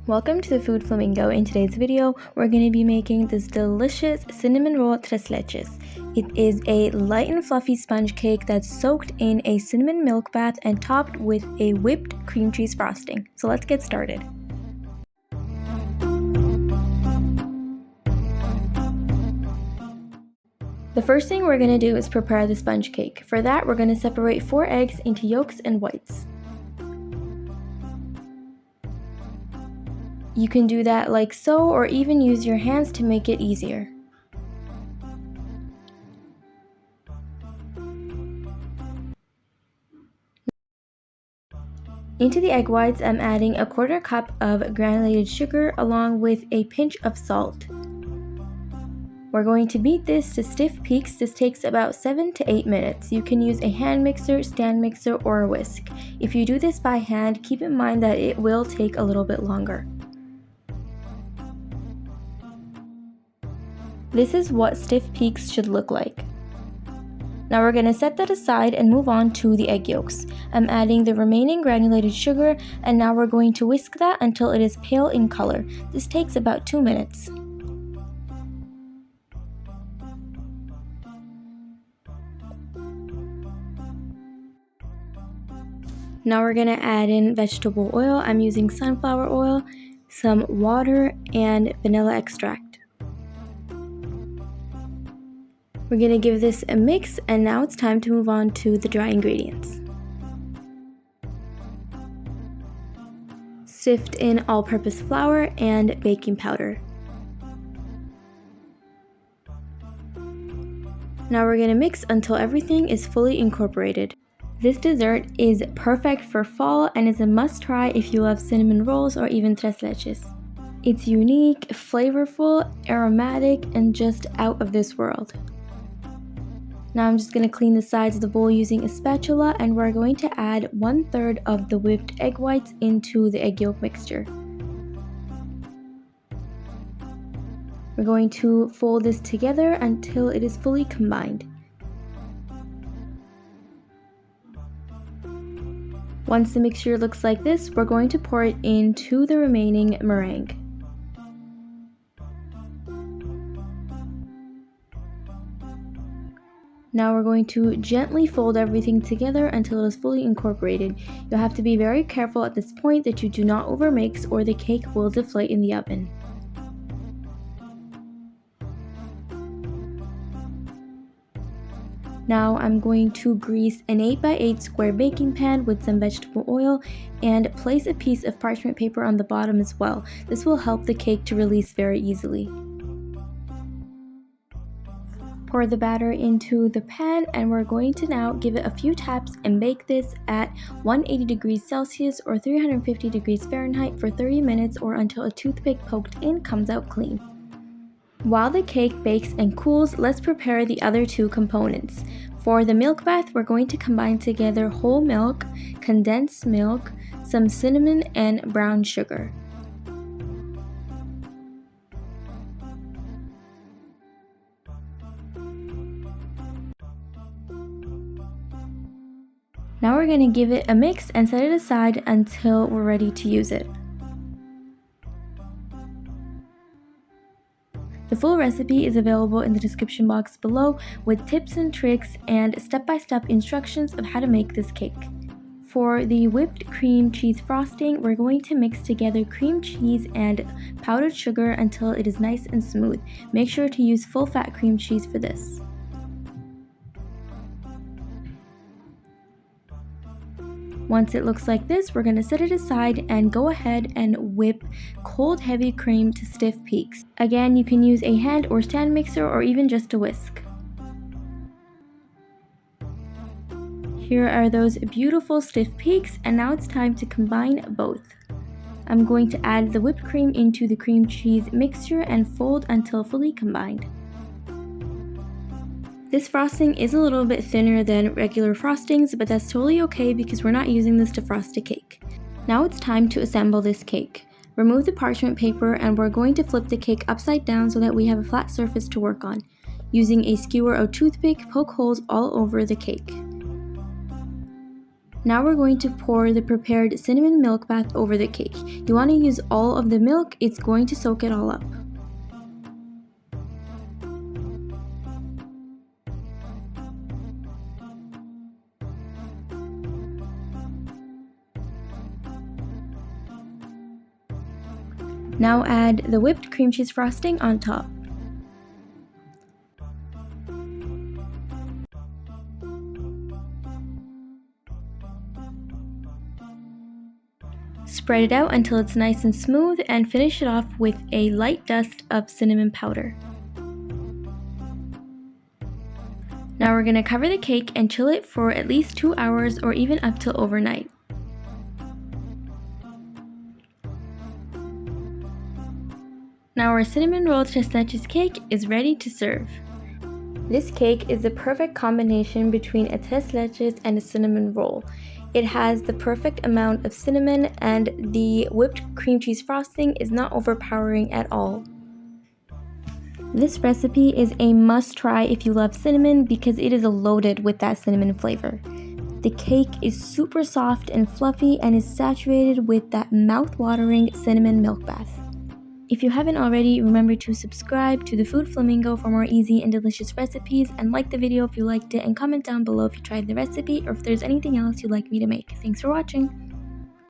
Welcome to the Food Flamingo. In today's video, we're going to be making this delicious cinnamon roll tres leches. It is a light and fluffy sponge cake that's soaked in a cinnamon milk bath and topped with a whipped cream cheese frosting. So let's get started. The first thing we're going to do is prepare the sponge cake. For that, we're going to separate 4 eggs into yolks and whites. You can do that like so, or even use your hands to make it easier. Into the egg whites, I'm adding 1/4 cup of granulated sugar along with a pinch of salt. We're going to beat this to stiff peaks. This takes about 7 to 8 minutes. You can use a hand mixer, stand mixer, or a whisk. If you do this by hand, keep in mind that it will take a little bit longer. This is what stiff peaks should look like. Now we're going to set that aside and move on to the egg yolks. I'm adding the remaining granulated sugar, and now we're going to whisk that until it is pale in color. This takes about 2 minutes. Now we're going to add in vegetable oil. I'm using sunflower oil, some water, and vanilla extract. We're going to give this a mix, and now it's time to move on to the dry ingredients. Sift in all-purpose flour and baking powder. Now we're going to mix until everything is fully incorporated. This dessert is perfect for fall and is a must-try if you love cinnamon rolls or even tres leches. It's unique, flavorful, aromatic, and just out of this world. Now I'm just going to clean the sides of the bowl using a spatula, and we're going to add 1/3 of the whipped egg whites into the egg yolk mixture. We're going to fold this together until it is fully combined. Once the mixture looks like this, we're going to pour it into the remaining meringue. Now we're going to gently fold everything together until it is fully incorporated. You'll have to be very careful at this point that you do not overmix, or the cake will deflate in the oven. Now I'm going to grease an 8x8 square baking pan with some vegetable oil and place a piece of parchment paper on the bottom as well. This will help the cake to release very easily. Pour the batter into the pan, and we're going to now give it a few taps and bake this at 180 degrees Celsius or 350 degrees Fahrenheit for 30 minutes, or until a toothpick poked in comes out clean. While the cake bakes and cools, let's prepare the other 2 components. For the milk bath, we're going to combine together whole milk, condensed milk, some cinnamon, and brown sugar. Now we're going to give it a mix and set it aside until we're ready to use it. The full recipe is available in the description box below with tips and tricks and step-by-step instructions of how to make this cake. For the whipped cream cheese frosting, we're going to mix together cream cheese and powdered sugar until it is nice and smooth. Make sure to use full-fat cream cheese for this. Once it looks like this, we're going to set it aside and go ahead and whip cold heavy cream to stiff peaks. Again, you can use a hand or stand mixer, or even just a whisk. Here are those beautiful stiff peaks, and now it's time to combine both. I'm going to add the whipped cream into the cream cheese mixture and fold until fully combined. This frosting is a little bit thinner than regular frostings, but that's totally okay because we're not using this to frost a cake. Now it's time to assemble this cake. Remove the parchment paper, and we're going to flip the cake upside down so that we have a flat surface to work on. Using a skewer or toothpick, poke holes all over the cake. Now we're going to pour the prepared cinnamon milk bath over the cake. You want to use all of the milk, it's going to soak it all up. Now add the whipped cream cheese frosting on top. Spread it out until it's nice and smooth and finish it off with a light dust of cinnamon powder. Now we're going to cover the cake and chill it for at least 2 hours or even up till overnight. Now our cinnamon roll chestnut cheesecake is ready to serve. This cake is the perfect combination between a tres leches and a cinnamon roll. It has the perfect amount of cinnamon and the whipped cream cheese frosting is not overpowering at all. This recipe is a must try if you love cinnamon because it is loaded with that cinnamon flavor. The cake is super soft and fluffy and is saturated with that mouth-watering cinnamon milk bath. If you haven't already, remember to subscribe to the Food Flamingo for more easy and delicious recipes, and like the video if you liked it, and comment down below if you tried the recipe or if there's anything else you'd like me to make. Thanks for watching!